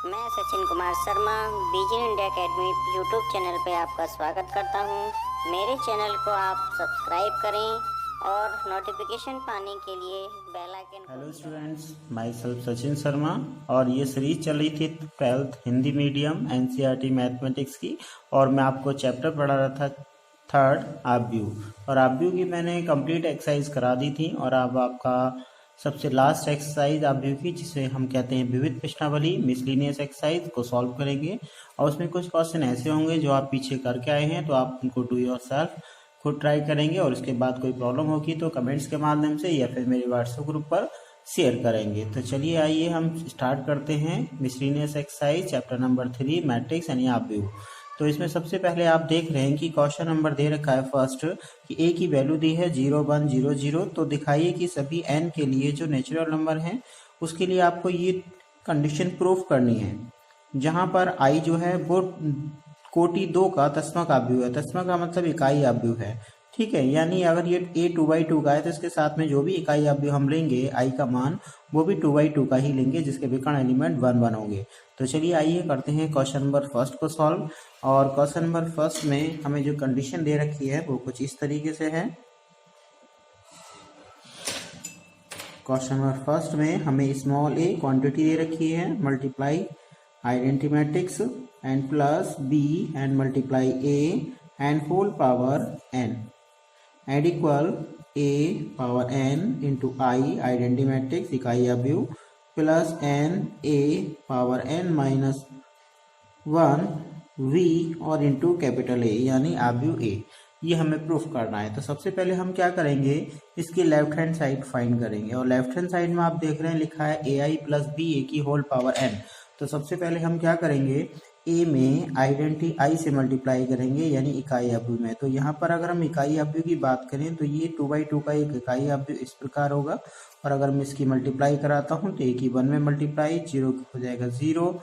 मैं Sachin Kumar Sharma Beijing India academy YouTube channel पे आपका स्वागत करता हूं। मेरे चैनल को आप सब्सक्राइब करें और नोटिफिकेशन पाने के लिए बेल आइकन को। Hello students, my self Sachin Sharma और ये सीरीज चल रही थी 12th Hindi medium NCERT mathematics की और मैं आपको चैप्टर पढ़ा रहा था थर्ड आव्यूह। और आव्यूह की मैंने कंप्लीट एक्सरसाइज करा दी थी और अब आपका सबसे लास्ट एक्सरसाइज आव्यूह की, जिसे हम कहते हैं विविध प्रश्नावली मिसलिनियस एक्सरसाइज, को सॉल्व करेंगे। और उसमें कुछ क्वेश्चन ऐसे होंगे जो आप पीछे करके आए हैं, तो आप उनको डू योरसेल्फ खुद ट्राई करेंगे और उसके बाद कोई प्रॉब्लम होगी तो कमेंट्स के माध्यम से या फिर मेरे व्हाट्सएप ग्रुप पर शेयर करेंगे। तो चलिए आइए हम स्टार्ट करते हैं miscellaneous exercise chapter number 3 matrix यानी आव्यूह। तो इसमें सबसे पहले आप देख रहे हैं कि क्वेश्चन नंबर दे रखा है फर्स्ट कि ए की वैल्यू दी है 0 1 0 0। तो दिखाइए कि सभी एन के लिए जो नेचुरल नंबर है उसके लिए आपको ये कंडीशन प्रूफ करनी है, जहां पर आई जो है वो कोटि 2 का दशमक आव्यूह है। दशमक का मतलब इकाई आव्यूह है, ठीक है। यानी अगर ये a 2/2 का है तो इसके साथ में जो भी इकाई आव्यूह हम लेंगे आई का मान वो भी 2/2 का ही लेंगे, जिसके विकर्ण एलिमेंट 1 1 होंगे। तो चलिए आइए करते हैं क्वेश्चन नंबर फर्स्ट को सॉल्व। और क्वेश्चन नंबर फर्स्ट में हमें जो कंडीशन दे रखी है वो कुछ इस तरीके से है। क्वेश्चन नंबर फर्स्ट में हमें स्मॉल a क्वांटिटी दे रखी है, multiply identity matrix and plus b and multiply a and whole power n and equal a power n into I identity matrix इकाई आव्यूह plus n a power n minus 1 v और into capital A यानी आव्यूह A। ये हमें proof करना है। तो सबसे पहले हम क्या करेंगे, इसकी लेफ्ट हैंड साइड फाइंड करेंगे। और लेफ्ट हैंड साइड में आप देख रहे हैं लिखा है ai प्लस बी ए की होल पावर n। तो सबसे पहले हम क्या करेंगे, a में आइडेंटिटी i से मल्टीप्लाई करेंगे यानी इकाई आव्यूह में। तो यहाँ पर अगर हम इकाई आव्यूह की बात करें तो ये 2/2 का एक इकाई आव्यूह इस प्रकार होगा। और अगर मैं इसकी मल्टीप्लाई कराता हूँ तो a की 1 में मल्टीप्लाई, 0 हो जाएगा 0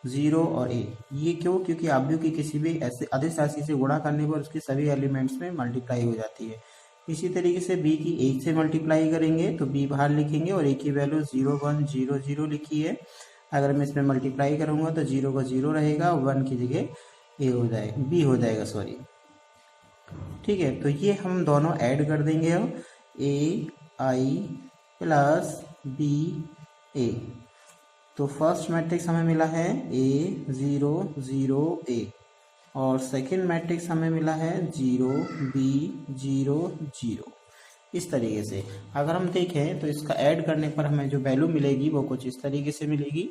0 और a। ये क्यों? क्योंकि आव्यूह की किसी भी ऐसे अदिश राशि से गुणा करने पर उसके सभी एलिमेंट्स में मल्टीप्लाई हो जाती है। इसी तरीके से b की 1 से मल्टीप्लाई करेंगे तो b बाहर लिखेंगे और a की वैल्यू 0 1 0 0 लिखी है। अगर मैं इसमें मल्टीप्लाई करूंगा तो 0 का 0 रहेगा, 1 की जगह a हो जाएगा, b हो जाएगा, सॉरी, ठीक है। तो ये हम दोनों ऐड कर देंगे अब a i plus b a। तो फर्स्ट मैट्रिक्स हमें मिला है a 0 0 a और सेकंड मैट्रिक्स हमें मिला है 0 b 0 0। इस तरीके से अगर हम देखें तो इसका ऐड करने पर हमें जो वैल्यू मिलेगी वो कुछ इस तरीके से मिलेगी।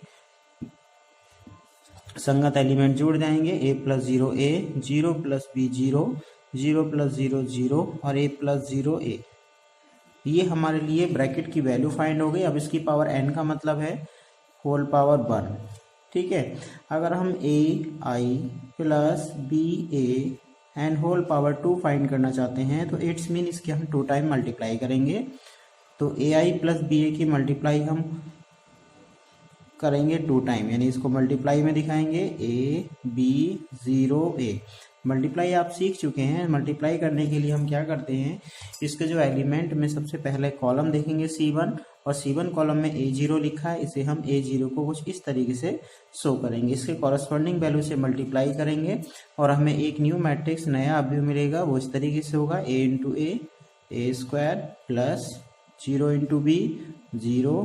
संगत एलिमेंट जुड़ जाएंगे, a plus 0 a, 0 plus b 0, 0 plus 0 0 और a प्लस 0 a। ये हमारे लिए ब्रैकेट की वैल्यू फाइंड हो गई। अब इसकी पावर n का मतलब है होल पावर 1, ठीक है। अगर हम a i plus b a and whole power 2 find करना चाहते हैं तो इट्स मीन इसके हम 2 टाइम मल्टीप्लाई करेंगे। तो ए आई प्लस बी ए की मल्टीप्लाई हम करेंगे 2 टाइम, यानी इसको मल्टीप्लाई में दिखाएंगे a b 0 a। मल्टीप्लाई आप सीख चुके हैं। मल्टीप्लाई करने के लिए हम क्या करते हैं, इसके जो एलिमेंट में सबसे पहले कॉलम देखेंगे C1 और C1 कॉलम में A0 लिखा है, इसे हम A0 को कुछ इस तरीके से शो करेंगे। इसके कॉरस्पॉन्डिंग वैल्यू से मल्टीप्लाई करेंगे और हमें एक न्यू मैट्रिक्स नया आव्यूह मिलेगा। वो इस तरीके से होगा a into a square plus 0 into b 0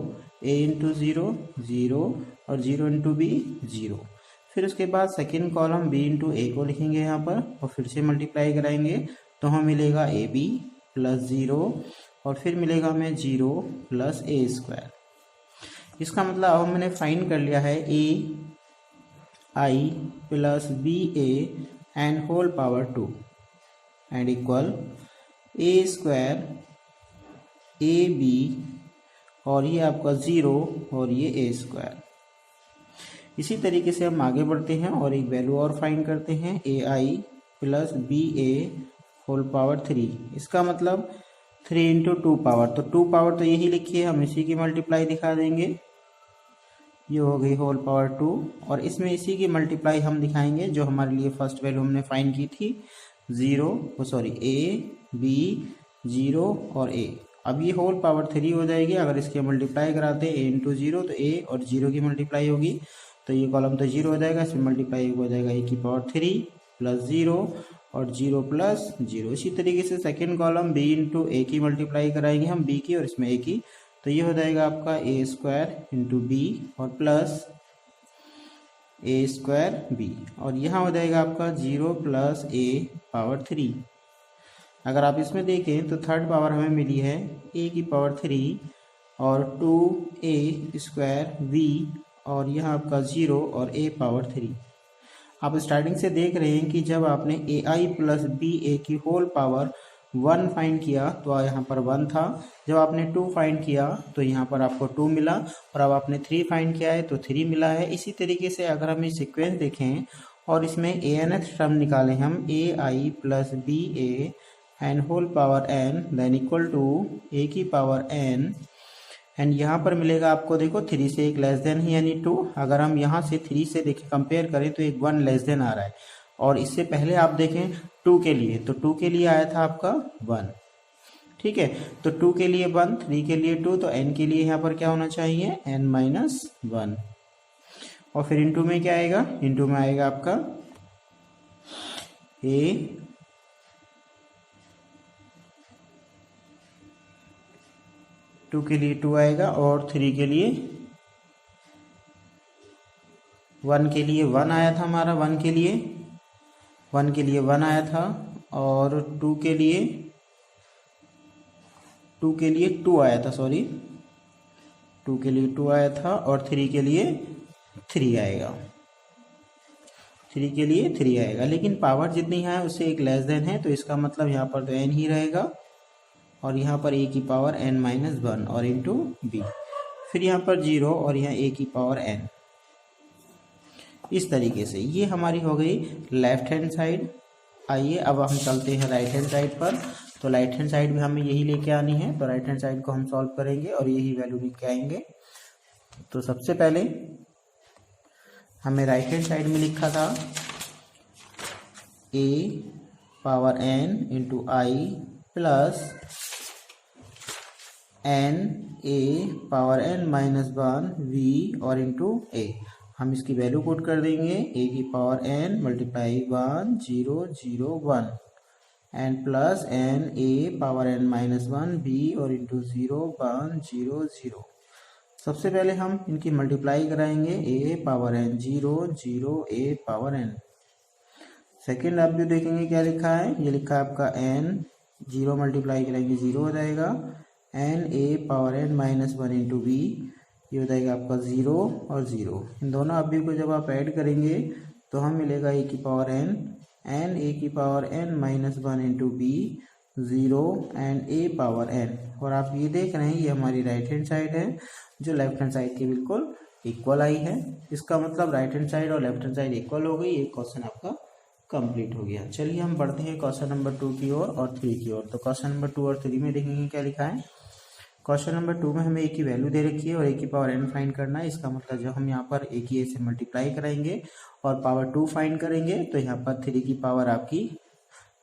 a into 0 0 और 0 इंटू b 0। फिर उसके बाद सेकेंड कॉलम b इंटू ए को लिखेंगे यहाँ पर और फिर से मल्टीप्लाई कराएंगे तो हमें मिलेगा ए बी प्लस 0 और फिर मिलेगा हमें 0 प्लस a स्क्वायर। इसका मतलब अब हमने फाइंड कर लिया है a i plus b a and whole power 2 and equal a square a b और ये आपका 0 और ये a स्क्वायर। इसी तरीके से हम आगे बढ़ते हैं और एक वैल्यू और फाइंड करते हैं ए i plus b A whole power 3। इसका मतलब 3 इंटू 2 पावर, तो 2 पावर तो यही लिखी है, हम इसी की मल्टीप्लाई दिखा देंगे। ये हो गई होल पावर 2 और इसमें इसी की मल्टीप्लाई हम दिखाएंगे जो हमारे लिए फर्स्ट वैल्यू हमने फाइंड की थी, 0 सॉरी a b 0 और a। अब ये होल पावर 3 हो जाएगी। अगर इसके मल्टीप्लाई कराते हैं a इंटू 0 तो a और 0 की मल्टीप्लाई होगी तो ये कॉलम तो 0 हो जाएगा, इसमें मल्टीप्लाई हो जाएगा ए की पावर 3 प्लस 0 और 0 प्लस 0। इसी तरीके से सेकेंड कॉलम बी इंटू ए की मल्टीप्लाई कराएंगे हम बी की और इसमें ए की, तो ये हो जाएगा आपका ए स्क्वायर इंटू बी और प्लस ए स्क्वायर बी, और यहाँ हो जाएगा आपका 0 प्लस ए पावर 3। अगर आप इसमें देखें तो थर्ड पावर हमें मिली है ए की पावर 3 और 2a स्क्वायर बी और यहाँ आपका 0 और a पावर 3। आप स्टार्टिंग से देख रहे हैं कि जब आपने ए आई प्लस बी ए की होल पावर 1 फाइंड किया तो यहाँ पर 1 था, जब आपने 2 फाइंड किया तो यहाँ पर आपको 2 मिला, और अब आपने 3 फाइंड किया है तो 3 मिला है। इसी तरीके से अगर हम इस सीक्वेंस देखें और इसमें ए एन एथ टर्म निकालें हम a i plus b a n whole power n then equal to a की पावर एन, एंड यहाँ पर मिलेगा आपको देखो 3 से एक लेस देन है यानी 2। अगर हम यहाँ से 3 से देखें कंपेयर करें तो एक 1 लेस देन आ रहा है, और इससे पहले आप देखें 2 के लिए, तो 2 के लिए आया था आपका 1, ठीक है। तो 2 के लिए 1, 3 के लिए 2, तो n के लिए यहाँ पर क्या होना चाहिए n माइनस 1, और फिर इंटू में क्या आएगा, इंटू में आएगा आपका a 2 के लिए 2 आएगा और 3 के लिए 1 के लिए 1 आया था हमारा, 1 के लिए 1 आया था, और 2 के लिए 2 आया था, सॉरी 2 के लिए 2 आया था, और 3 के लिए 3 आएगा, 3 के लिए 3 आएगा। लेकिन पावर जितनी है उससे एक लेस देन है, तो इसका मतलब यहाँ पर तो n ही रहेगा, और यहाँ पर a की पावर n माइनस 1 और इंटू बी, फिर यहाँ पर 0 और यहाँ a की पावर n। इस तरीके से ये हमारी हो गई लेफ्ट हैंड साइड। आइए अब हम चलते हैं राइट हैंड साइड पर। तो राइट हैंड साइड में हमें यही लेके आनी है, तो राइट हैंड साइड को हम सॉल्व करेंगे और यही वैल्यू लेके आएंगे। तो सबसे पहले हमें राइट हैंड साइड में लिखा था a power n into I plus n a power n minus 1 v और इंटू a। हम इसकी वैल्यू पुट कर देंगे, a की power n multiply 1 0 0 1 and plus n a power n minus 1 b और इंटू 0 1 0 0। सबसे पहले हम इनकी मल्टीप्लाई कराएंगे, a power n 0 0 a power n। Second आप भी देखेंगे क्या लिखा है, ये लिखा है आपका n 0 मल्टीप्लाई करेंगे 0 हो जाएगा, n a power n minus 1 into B, ये हो जाएगा आपका 0 और 0। इन दोनों अभी को जब आप ऐड करेंगे तो हम मिलेगा a की पावर n a की power n minus 1 into B 0 and a power n। और आप ये देख रहे हैं ये हमारी राइट हैंड साइड है जो लेफ्ट हैंड साइड की बिल्कुल इक्वल आई है। इसका मतलब राइट हैंड साइड और लेफ्ट हैंड साइड इक्वल हो गई, एक क्वेश्चन आपका कंप्लीट हो गया। चलिए हम बढ़ते हैं क्वेश्चन नंबर 2 की ओर और 3 की ओर। तो क्वेश्चन नंबर 2 और 3 में देखेंगे क्या लिखा है। क्वेश्चन नंबर 2 में हमें a की वैल्यू दे रखी है और a की पावर n फाइंड करना है। इसका मतलब जब हम यहाँ पर a की a से मल्टीप्लाई कराएंगे और पावर 2 फाइंड करेंगे तो यहाँ पर 3 की पावर आपकी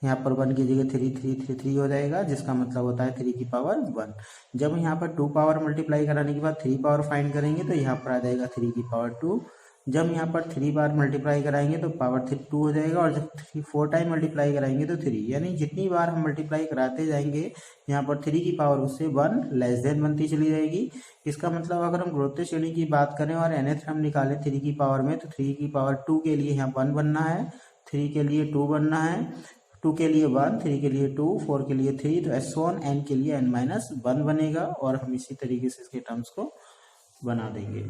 यहाँ पर 1 की जगह 3 3 3 3 हो जाएगा, जिसका मतलब होता है 3 की पावर 1। जब यहाँ पर 2 पावर मल्टीप्लाई कराने के बाद 3 पावर फाइंड करेंगे तो यहाँ पर आ जाएगा 3 की पावर 2। जब यहाँ पर 3 बार मल्टीप्लाई कराएंगे तो पावर 2 हो जाएगा, और जब 4 टाइम मल्टीप्लाई कराएंगे तो 3, यानी जितनी बार हम मल्टीप्लाई कराते जाएंगे यहाँ पर 3 की पावर उससे 1 लेस देन बनती चली जाएगी। इसका मतलब अगर हम ग्रोथ श्रेणी की बात करें और nth हम निकालें 3 की पावर में, तो 3 की पावर 2 के लिए यहाँ 1 बनना है, 3 के लिए 2 बनना है, 2 के लिए 1, 3 के लिए 2, 4 के लिए 3, तो s1 n के लिए n माइनस 1 बनेगा, और हम इसी तरीके से इसके टर्म्स को बना देंगे।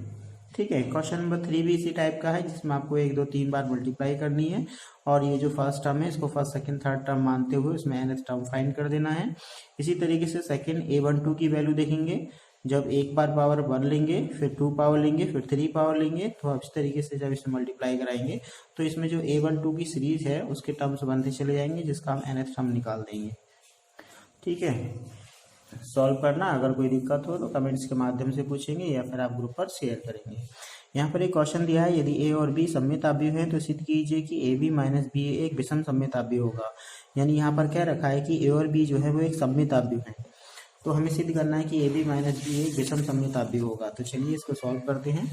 ठीक है, क्वेश्चन नंबर 3 भी इसी टाइप का है जिसमें आपको 1 2 3 बार मल्टीप्लाई करनी है, और ये जो फर्स्ट टर्म है इसको फर्स्ट सेकंड थर्ड टर्म मानते हुए उसमें nth टर्म फाइंड कर देना है। इसी तरीके से सेकंड a12 की वैल्यू देखेंगे, जब एक बार पावर 1 लेंगे फिर 2 पावर लेंगे फिर 3 पावर लेंगे, तो अब इस तरीके से जब इसे मल्टीप्लाई कराएंगे तो इसमें जो a12 की सीरीज है उसके टर्म्स बनते चले जाएंगे, जिसका हम nth टर्म निकाल देंगे। ठीक है, सॉल्व करना, अगर कोई दिक्कत हो तो कमेंट्स के माध्यम से पूछेंगे या फिर आप ग्रुप पर शेयर करेंगे। यहाँ पर एक क्वेश्चन दिया है, यदि a और b सममित अवयव है तो सिद्ध कीजिए कि ab माइनस b एक विषम सममित अवयव होगा। यानी यहाँ पर क्या रखा है कि a और b जो है वो एक सममित अवयव है, तो हमें सिद्ध करना है कि ab माइनस b एक विषम सममित अवयव होगा। तो चलिए इसको सॉल्व करते हैं।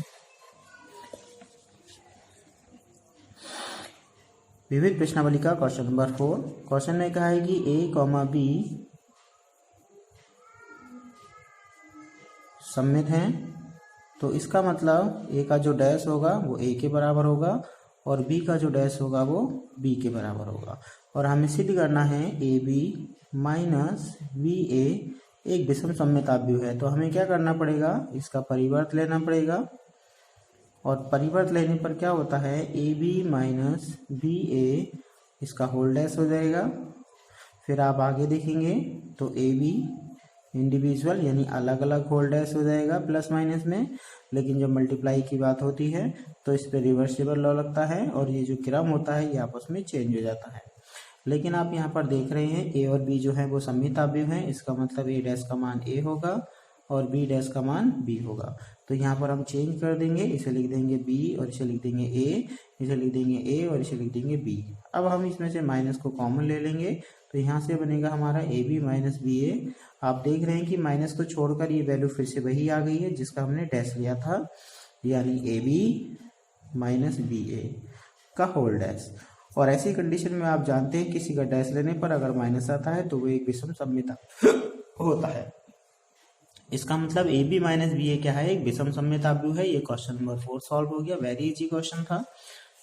विविध प्रश्नावली का क्वेश्चन नंबर 4। क्वेश्चन में कहा है कि ए कॉमा बी सममित हैं, तो इसका मतलब ए का जो डैश होगा वो ए के बराबर होगा और बी का जो डैश होगा वो बी के बराबर होगा। और हमें सिद्ध करना है ए बी माइनस बी ए एक विषम सममित आव्यूह है। तो हमें क्या करना पड़ेगा, इसका परिवर्त लेना पड़ेगा और परिवर्त लेने पर क्या होता है, ए बी माइनस बी ए इसका होल डैश हो जाएगा। फिर आप आगे देखेंगे तो ए बी इंडिविजुअल यानी अलग अलग होल डैश हो जाएगा प्लस माइनस में, लेकिन जब मल्टीप्लाई की बात होती है तो इस पर रिवर्सिबल लॉ लगता है और ये जो क्रम होता है ये आपस में चेंज हो जाता है। लेकिन आप यहाँ पर देख रहे हैं ए और बी जो है वो सममित आव्यूह हैं, इसका मतलब ए डैश का मान ए होगा और बी डैश का मान बी होगा। तो यहाँ पर हम चेंज कर देंगे, इसे लिख देंगे बी और इसे लिख देंगे ए, इसे लिख देंगे ए और इसे लिख देंगे बी। अब हम इसमें से माइनस को कॉमन ले लेंगे तो यहाँ से बनेगा हमारा ए बी माइनस बी ए। आप देख रहे हैं कि माइनस को छोड़कर ये वैल्यू फिर से वही आ गई है जिसका हमने डैश लिया था, यानी ए बी माइनस बी ए का होल डैश। और ऐसी कंडीशन में आप जानते हैं किसी का डैश लेने पर अगर माइनस आता है तो वो एक विषम सममित होता है। इसका मतलब ए बी माइनस बी ए क्या है, एक विषम सममित आव्यूह है। ये क्वेश्चन नंबर 4 सॉल्व हो गया, वेरी इजी क्वेश्चन था।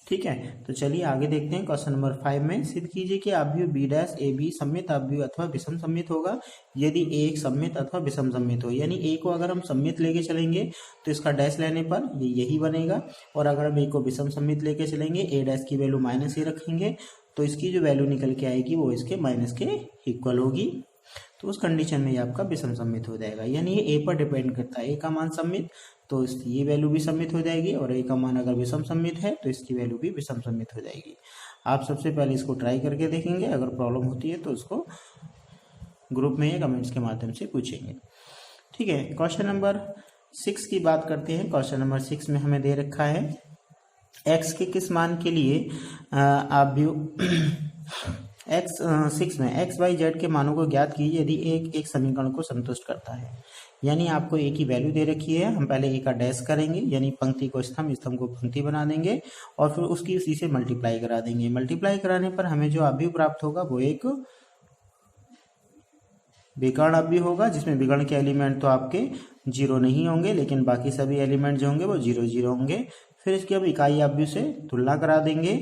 ठीक है, तो चलिए आगे देखते हैं। क्वेश्चन नंबर 5 में सिद्ध कीजिए कि आव्यूह बी डैश ए बी सममित आव्यूह अथवा विषम सममित होगा यदि ए एक सममित अथवा विषम सममित हो। यानी ए को अगर हम सममित लेके चलेंगे तो इसका डैश लेने पर ये यही बनेगा, और अगर हम ए को विषम सममित लेके चलेंगे, ए डैश की वैल्यू माइनस ही रखेंगे तो इसकी जो वैल्यू निकल के आएगी वो इसके माइनस के इक्वल होगी। तो उस कंडीशन में ये आपका विषम सममित हो जाएगा। यानी ये ए पर डिपेंड करता है, ए का मान सममित तो इसकी ये वैल्यू भी सममित हो जाएगी, और ए का मान अगर विषम सममित है तो इसकी वैल्यू भी विषम सममित हो जाएगी। आप सबसे पहले इसको ट्राई करके देखेंगे, अगर प्रॉब्लम होती है तो उसको ग्रुप में या कमेंट्स के माध्यम से पूछेंगे। ठीक है, क्वेश्चन नंबर 6 की बात करते हैं। क्वेश्चन नंबर 6 में हमें दे रखा है एक्स के किस मान के लिए एक्स 6 में एक्स वाई जेड के मानों को ज्ञात कीजिए यदि एक समीकरण को संतुष्ट करता है। यानी आपको ए की वैल्यू दे रखी है, हम पहले ए का डैश करेंगे यानी पंक्ति को स्तंभ, स्तंभ को पंक्ति बना देंगे और फिर उसकी उसी से मल्टीप्लाई करा देंगे। मल्टीप्लाई कराने पर हमें जो आव्यूह प्राप्त होगा वो एक विकर्ण आव्यूह होगा, जिसमें विकर्ण के एलिमेंट तो आपके 0 नहीं होंगे लेकिन बाकी सभी एलिमेंट जो होंगे वो 0 0 होंगे। फिर इसकी हम इकाई आव्यूह से तुलना करा देंगे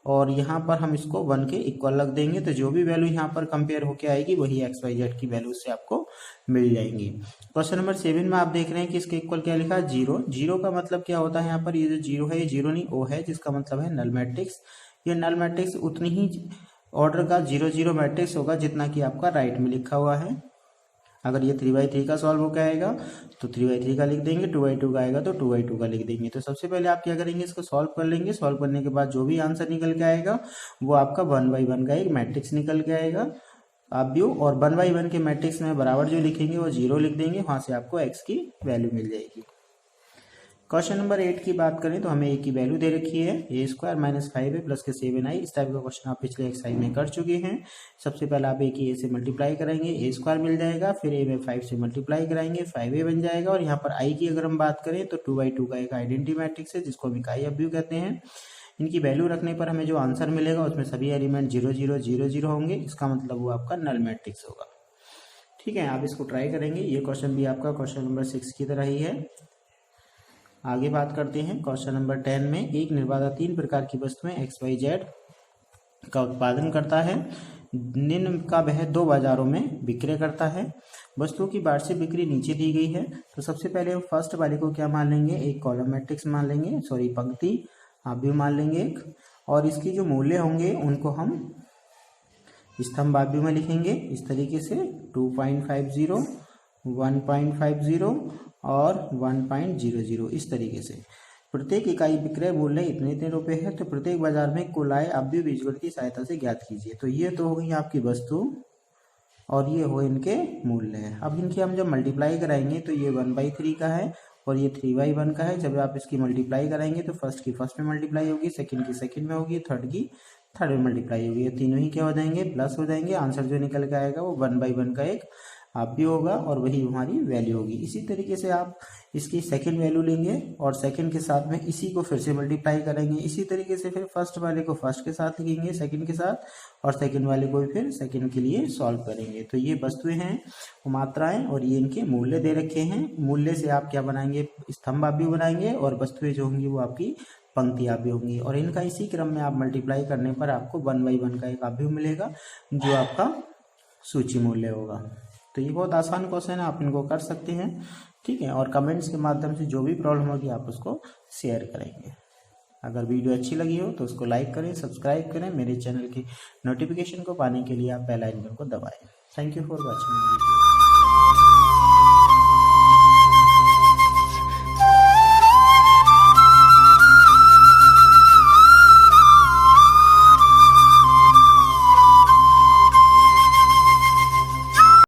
और यहाँ पर हम इसको 1 के इक्वल रख देंगे, तो जो भी वैल्यू यहाँ पर कंपेयर होके आएगी वही एक्स वाई जेड की वैल्यू से आपको मिल जाएंगी। क्वेश्चन नंबर 7 में आप देख रहे हैं कि इसके इक्वल क्या लिखा है, 0। 0 का मतलब क्या होता है, यहाँ पर ये जो 0 है ये 0 नहीं O है, जिसका मतलब है नल मैट्रिक्स। ये नल मैट्रिक्स उतनी ही ऑर्डर का 0 0 मैट्रिक्स होगा जितना कि आपका राइट में लिखा हुआ है। अगर ये 3/3 का सॉल्व होकर आएगा तो 3/3 का लिख देंगे, 2/2 का आएगा तो 2/2 का लिख देंगे। तो सबसे पहले आप क्या करेंगे, इसको सॉल्व कर लेंगे। सॉल्व करने के बाद जो भी आंसर निकल के आएगा वो आपका 1/1 का एक मैट्रिक्स निकल के आएगा आव्यूह, और 1/1 के मैट्रिक्स में बराबर जो लिखेंगे वो 0 लिख देंगे, वहां से आपको एक्स की वैल्यू मिल जाएगी। क्वेश्चन नंबर 8 की बात करें तो हमें ए की वैल्यू दे रखी है a² - 5a + के 7i। इस टाइप का क्वेश्चन आप पिछले एक्सरसाइज में कर चुके हैं। सबसे पहले आप a की a से मल्टीप्लाई करेंगे, a² मिल जाएगा, फिर a में 5 से मल्टीप्लाई कराएंगे, 5a बन जाएगा। और यहाँ पर i की अगर हम बात करें तो 2/2 का एक आइडेंटिटी मैट्रिक्स है जिसको हम इकाई आव्यूह कहते हैं। इनकी वैल्यू रखने पर हमें जो आंसर मिलेगा उसमें सभी एलिमेंट 0 0 0 0 होंगे, इसका मतलब वो आपका नल मैट्रिक्स होगा। ठीक है, आप इसको ट्राई करेंगे। ये क्वेश्चन भी आपका क्वेश्चन नंबर 6 की तरह ही है। आगे बात करते हैं क्वेश्चन नंबर 10 में। एक निर्माता 3 प्रकार की वस्तुएं एक्स वाई जेड का उत्पादन करता है, निम्न का वह 2 बाजारों में विक्रय करता है। वस्तुओं की वार्षिक बिक्री नीचे दी गई है। तो सबसे पहले हम फर्स्ट वाले को क्या मान लेंगे, एक कॉलम मैट्रिक्स मान लेंगे, सॉरी पंक्ति आव्यूह मान लेंगे एक, और इसकी जो मूल्य होंगे उनको हम स्तंभ आव्यूह में लिखेंगे इस तरीके से 2.50, 1.50 और 1.00 इस तरीके से। प्रत्येक इकाई विक्रय मूल्य इतने रुपए है, तो प्रत्येक बाजार में कुल आय आव्यूह बीजगणित की सहायता से ज्ञात कीजिए। तो ये तो हो गई आपकी वस्तु और ये हो इनके मूल्य है। अब इनकी हम जब मल्टीप्लाई कराएंगे तो ये 1/3 का है और ये 3/1 का है। जब आप इसकी मल्टीप्लाई कराएंगे तो फर्स्ट की फर्स्ट में मल्टीप्लाई होगी, सेकंड की सेकंड में होगी, थर्ड की थर्ड में मल्टीप्लाई होगी। ये तीनों ही क्या हो जाएंगे, प्लस हो जाएंगे। आंसर जो निकल के आएगा वो 1/1 का एक हाफ होगा और वही हमारी वैल्यू होगी। इसी तरीके से आप इसकी सेकंड वैल्यू लेंगे और सेकंड के साथ में इसी को फिर से मल्टीप्लाई करेंगे। इसी तरीके से फिर फर्स्ट वाले को फर्स्ट के साथ लिखेंगे सेकंड के साथ, और सेकंड वाले को भी फिर सेकंड के लिए सॉल्व करेंगे। तो ये वस्तुएं हैं, मात्राएं, और ये इनके मूल्य दे रखे हैं। मूल्य से आप क्या बनाएंगे, स्तंभाव्यू बनाएंगे, और वस्तुएं जो होंगी वो आपकी पंक्तियाव्य होंगी। और इनका इसी क्रम में आप मल्टीप्लाई करने पर आपको 1/1 का एक अवयव मिलेगा जो आपका सूची मूल्य होगा। तो ये बहुत आसान क्वेश्चन है, आप इनको कर सकते हैं, ठीक है। और कमेंट्स के माध्यम से जो भी प्रॉब्लम होगी आप उसको शेयर करेंगे। अगर वीडियो अच्छी लगी हो तो उसको लाइक करें, सब्सक्राइब करें। मेरे चैनल की नोटिफिकेशन को पाने के लिए आप बेल आइकन को दबाएं। Thank you for watching.